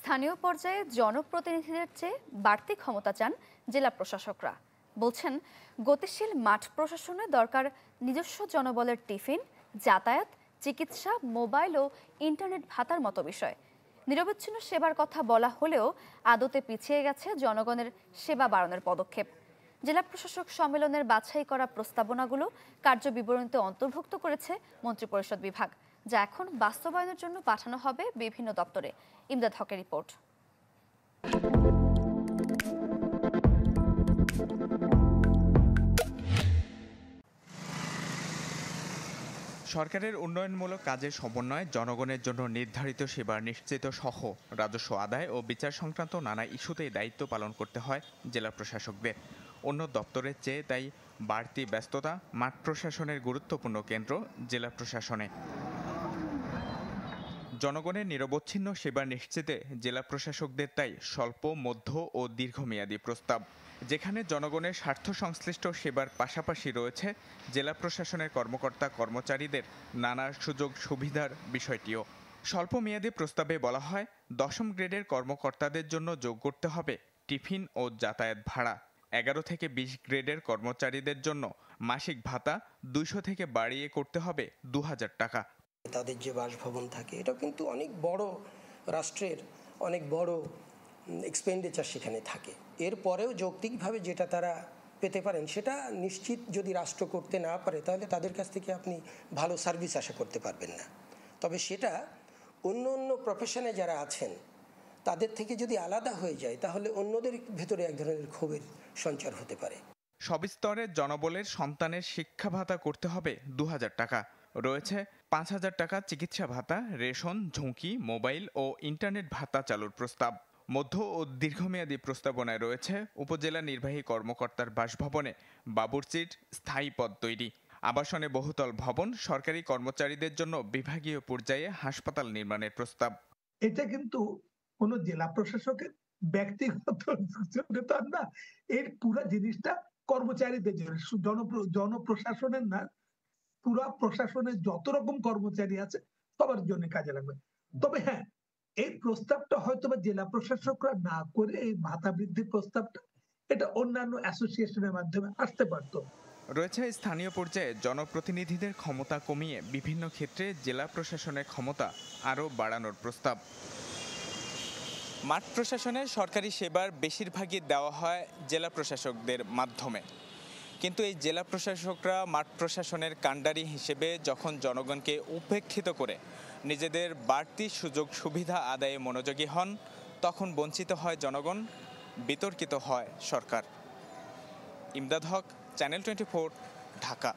স্থানীয় পর্যায়ে জনপ্রতিনিধিদের চেয়ে বাড়তি ক্ষমতা চান জেলা প্রশাসকরা। বলছেন, গতিশীল মাঠ প্রশাসনে দরকার নিজস্ব জনবলের টিফিন, যাতায়াত, চিকিৎসা, মোবাইল ও ইন্টারনেট ভাতার মতো বিষয়। নিরবচ্ছিন্ন সেবার কথা বলা হলেও আদতে পিছিয়ে গেছে জনগণের সেবা বাড়ানোর পদক্ষেপ। জেলা প্রশাসক সম্মেলনের বাছাই করা প্রস্তাবনাগুলো কার্যবিবরণীতে অন্তর্ভুক্ত করেছে মন্ত্রিপরিষদ বিভাগ, যা এখন বাস্তবায়নের জন্য পাঠানো হবে বিভিন্ন দপ্তরে। ইমদাদ হকের রিপোর্ট। সরকারের উন্নয়নমূলক কাজের সমন্বয়ে জনগণের জন্য নির্ধারিত সেবা নিশ্চিত সহ রাজস্ব আদায় ও বিচার সংক্রান্ত নানা ইস্যুতেই দায়িত্ব পালন করতে হয় জেলা প্রশাসকদের। অন্য দপ্তরের চেয়ে তাই বাড়তি ব্যস্ততা মাঠ প্রশাসনের গুরুত্বপূর্ণ কেন্দ্র জেলা প্রশাসনে। জনগণের নিরবচ্ছিন্ন সেবা নিশ্চিতে জেলা প্রশাসকদের তাই স্বল্প, মধ্য ও দীর্ঘমেয়াদী প্রস্তাব, যেখানে জনগণের স্বার্থ সংশ্লিষ্ট সেবার পাশাপাশি রয়েছে জেলা প্রশাসনের কর্মকর্তা কর্মচারীদের নানা সুযোগ সুবিধার বিষয়টিও। স্বল্প মেয়াদী প্রস্তাবে বলা হয়, 10ম গ্রেডের কর্মকর্তাদের জন্য যোগ করতে হবে টিফিন ও যাতায়াত ভাড়া। 11 থেকে 20 গ্রেডের কর্মচারীদের জন্য মাসিক ভাতা 200 থেকে বাড়িয়ে করতে হবে 2000 টাকা। তাদের যে বাসভবন থাকে, এটা কিন্তু অনেক বড়, রাষ্ট্রের অনেক বড় এক্সপেন্ডিচার সেখানে থাকে। এরপরেও যৌক্তিকভাবে যেটা তারা পেতে পারেন, সেটা নিশ্চিত যদি রাষ্ট্র করতে না পারে, তাহলে তাদের কাছ থেকে আপনি ভালো সার্ভিস আশা করতে পারবেন না। তবে সেটা অন্য অন্য প্রফেশনে যারা আছেন তাদের থেকে যদি আলাদা হয়ে যায়, তাহলে অন্যদের ভেতরে এক ধরনের ক্ষোভের সঞ্চার হতে পারে। সব স্তরের জনবলের সন্তানের শিক্ষা ভাতা করতে হবে 2000 টাকা। রয়েছে 5000 টাকা চিকিৎসা ভাতা, রেশন, ঝুঁকি, মোবাইল ও ইন্টারনেট ভাতা চালুর প্রস্তাব। মধ্য ও দীর্ঘমেয়াদী প্রস্তাবনায় রয়েছে উপজেলা নির্বাহী কর্মকর্তার বাসভবনে বাবুর্চির স্থায়ী পদ তৈরি, আবাসনে বহুতল ভবন, সরকারি কর্মচারীদের জন্য বিভাগীয় পর্যায়ে হাসপাতাল নির্মাণের প্রস্তাব। এটা কিন্তু কোন জেলা প্রশাসকের ব্যক্তিগত না, এর পুরো জিনিসটা কর্মচারীদের জন্য, জনপ্রশাসনের না, পুরা প্রশাসনের যত রকম কর্মচারী আছে সবার জন্য কাজে লাগবে। তবে হ্যাঁ, এই প্রস্তাবটা হয়তো বা জেলা প্রশাসকরা না করে এই ভাতা বৃদ্ধির প্রস্তাবটা এটা অন্যান্য অ্যাসোসিয়েশনের মাধ্যমে আসতে পারতো। রয়েছে স্থানীয় পর্যায়ে জনপ্রতিনিধিদের ক্ষমতা কমিয়ে বিভিন্ন ক্ষেত্রে জেলা প্রশাসনের ক্ষমতা আরও বাড়ানোর প্রস্তাব। মাঠ প্রশাসনে সরকারি সেবার বেশিরভাগই দেওয়া হয় জেলা প্রশাসকদের মাধ্যমে, কিন্তু এই জেলা প্রশাসকরা মাঠ প্রশাসনের কাণ্ডারি হিসেবে যখন জনগণকে উপেক্ষিত করে নিজেদের বাড়তি সুযোগ সুবিধা আদায়ে মনোযোগী হন, তখন বঞ্চিত হয় জনগণ, বিতর্কিত হয় সরকার। ইমদাদ হক, চ্যানেল 24, ঢাকা।